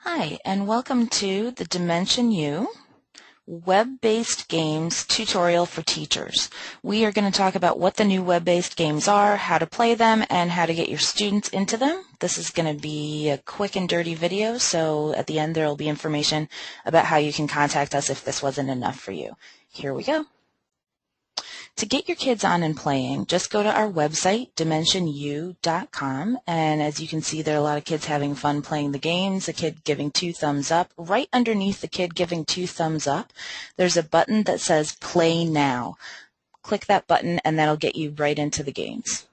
Hi, and welcome to the DimensionU web-based games tutorial for teachers. We are going to talk about what the new web-based games are, how to play them, and how to get your students into them. This is going to be a quick and dirty video, so at the end there will be information about how you can contact us if this wasn't enough for you. Here we go. To get your kids on and playing, just go to our website, DimensionU.com, and as you can see, there are a lot of kids having fun playing the games, a kid giving 2 thumbs up. Right underneath the kid giving 2 thumbs up, there's a button that says Play Now. Click that button and that'll get you right into the games.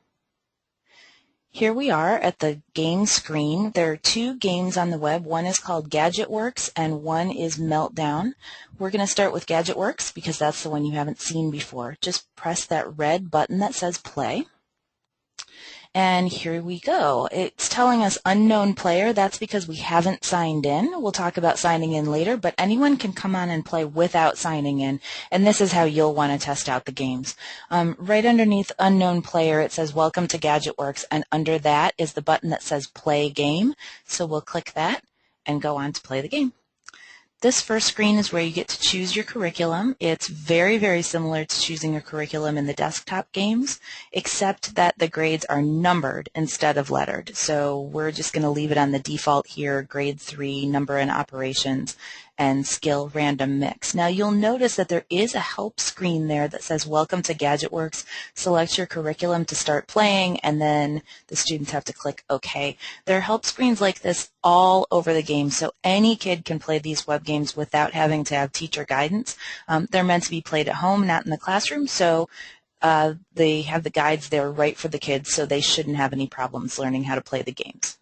Here we are at the game screen. There are 2 games on the web. One is called Gadget Works and one is Meltdown. We're going to start with Gadget Works because that's the one you haven't seen before. Just press that red button that says play. And here we go. It's telling us unknown player. That's because we haven't signed in. We'll talk about signing in later, but anyone can come on and play without signing in, and this is how you'll want to test out the games. Right underneath unknown player, it says welcome to Gadget Works, and under that is the button that says play game. So we'll click that and go on to play the game. This first screen is where you get to choose your curriculum. It's very, very similar to choosing a curriculum in the desktop games, except that the grades are numbered instead of lettered. So we're just going to leave it on the default here, grade 3, number and operations, and skill random mix. Now you'll notice that there is a help screen there that says welcome to Gadget Works. Select your curriculum to start playing, and then the students have to click OK. There are help screens like this all over the game, so any kid can play these web games without having to have teacher guidance. They're meant to be played at home, not in the classroom, so they have the guides there right for the kids, so they shouldn't have any problems learning how to play the games.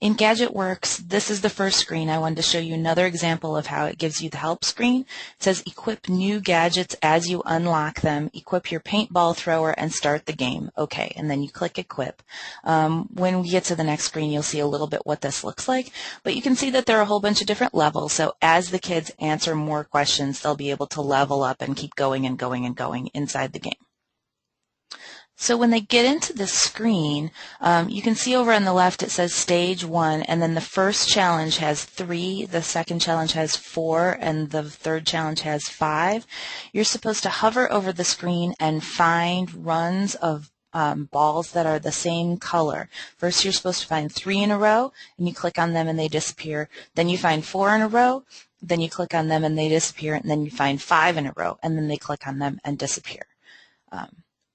In Gadget Works, this is the first screen. I wanted to show you another example of how it gives you the help screen. It says equip new gadgets as you unlock them, equip your paintball thrower, and start the game. Okay, and then you click equip. When we get to the next screen, you'll see a little bit what this looks like, but you can see that there are a whole bunch of different levels, so as the kids answer more questions, they'll be able to level up and keep going and going and going inside the game. So when they get into this screen, you can see over on the left it says Stage 1, and then the first challenge has 3, the second challenge has 4, and the third challenge has 5. You're supposed to hover over the screen and find runs of balls that are the same color. First you're supposed to find 3 in a row, and you click on them and they disappear. Then you find 4 in a row, then you click on them and they disappear, and then you find 5 in a row, and then they click on them and disappear.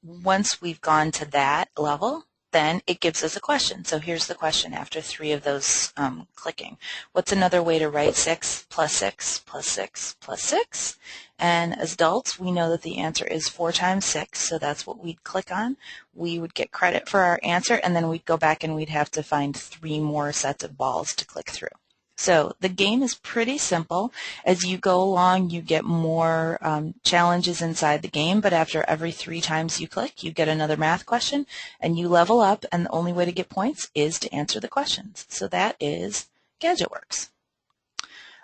Once we've gone to that level, then it gives us a question. So here's the question after 3 of those clicking. What's another way to write 6 plus 6 plus 6 plus 6? And as adults, we know that the answer is 4 times 6, so that's what we'd click on. We would get credit for our answer, and then we'd go back and we'd have to find 3 more sets of balls to click through. So the game is pretty simple. As you go along, you get more challenges inside the game, but after every 3 times you click, you get another math question, and you level up, and the only way to get points is to answer the questions. So that is Gadget Works.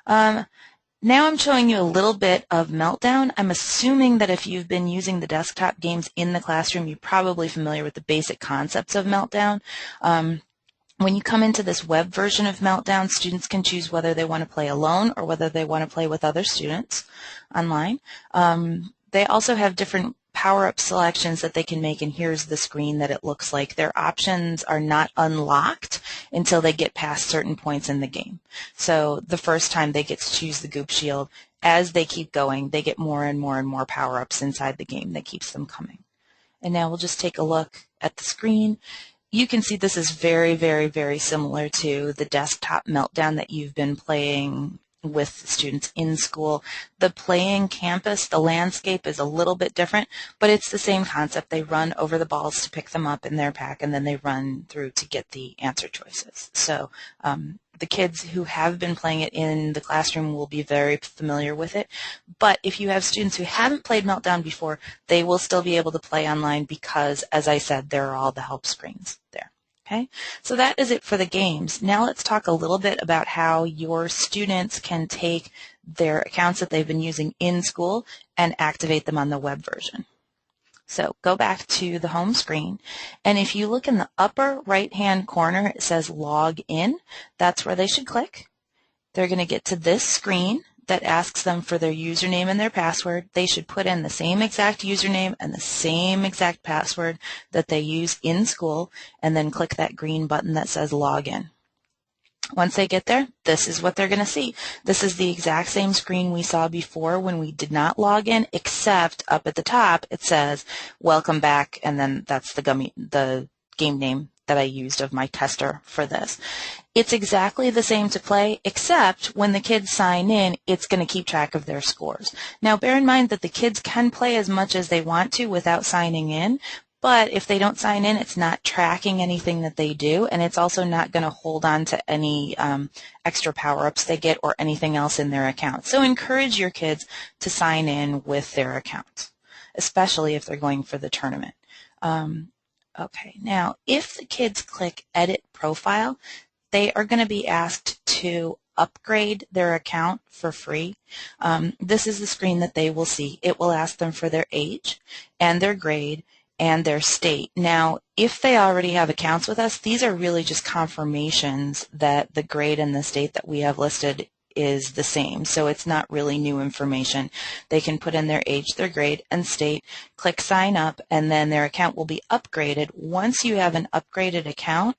Now I'm showing you a little bit of Meltdown. I'm assuming that if you've been using the desktop games in the classroom, you're probably familiar with the basic concepts of Meltdown. When you come into this web version of Meltdown, students can choose whether they want to play alone or whether they want to play with other students online. They also have different power-up selections that they can make, and here's the screen that it looks like. Their options are not unlocked until they get past certain points in the game. So the first time they get to choose the goop shield. As they keep going, they get more and more and more power-ups inside the game that keeps them coming. And now we'll just take a look at the screen. You can see this is very, very, very similar to the desktop Meltdown that you've been playing with students in school. The playing campus, the landscape is a little bit different, but it's the same concept. They run over the balls to pick them up in their pack, and then they run through to get the answer choices. So the kids who have been playing it in the classroom will be very familiar with it. But if you have students who haven't played Meltdown before, they will still be able to play online because, as I said, there are all the help screens there. Okay, so that is it for the games. Now let's talk a little bit about how your students can take their accounts that they've been using in school and activate them on the web version. So go back to the home screen, and if you look in the upper right-hand corner, it says Log In. That's where they should click. They're going to get to this screen that asks them for their username and their password. They should put in the same exact username and the same exact password that they use in school, and then click that green button that says Log In. Once they get there, this is what they're going to see. This is the exact same screen we saw before when we did not log in, except up at the top it says welcome back, and then that's the game name that I used of my tester for this. It's exactly the same to play, except when the kids sign in, it's going to keep track of their scores. Now bear in mind that the kids can play as much as they want to without signing in, but if they don't sign in, it's not tracking anything that they do, and it's also not going to hold on to any extra power-ups they get or anything else in their account. So encourage your kids to sign in with their accounts, especially if they're going for the tournament. Okay, now if the kids click Edit Profile, they are going to be asked to upgrade their account for free. This is the screen that they will see. It will ask them for their age and their grade and their state. Now, if they already have accounts with us, these are really just confirmations that the grade and the state that we have listed is the same, so it's not really new information. They can put in their age, their grade, and state, click Sign Up, and then their account will be upgraded. Once you have an upgraded account,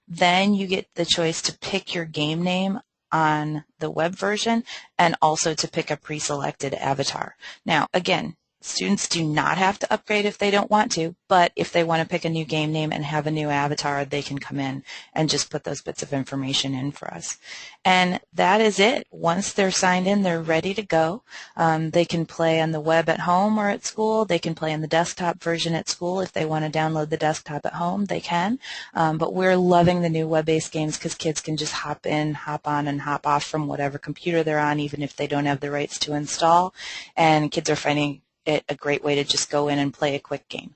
then you get the choice to pick your game name on the web version and also to pick a pre-selected avatar. Now, again, students do not have to upgrade if they don't want to, but if they want to pick a new game name and have a new avatar, they can come in and just put those bits of information in for us. And that is it. Once they're signed in, they're ready to go. They can play on the web at home or at school. They can play on the desktop version at school. If they want to download the desktop at home, they can. But we're loving the new web-based games because kids can just hop in, hop on, and hop off from whatever computer they're on, even if they don't have the rights to install. And kids are finding it a great way to just go in and play a quick game.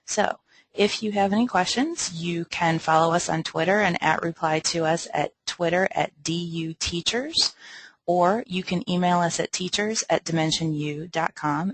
So if you have any questions, you can follow us on Twitter and reply to us at Twitter at Duteachers, or you can email us at teachers@DimensionU.com.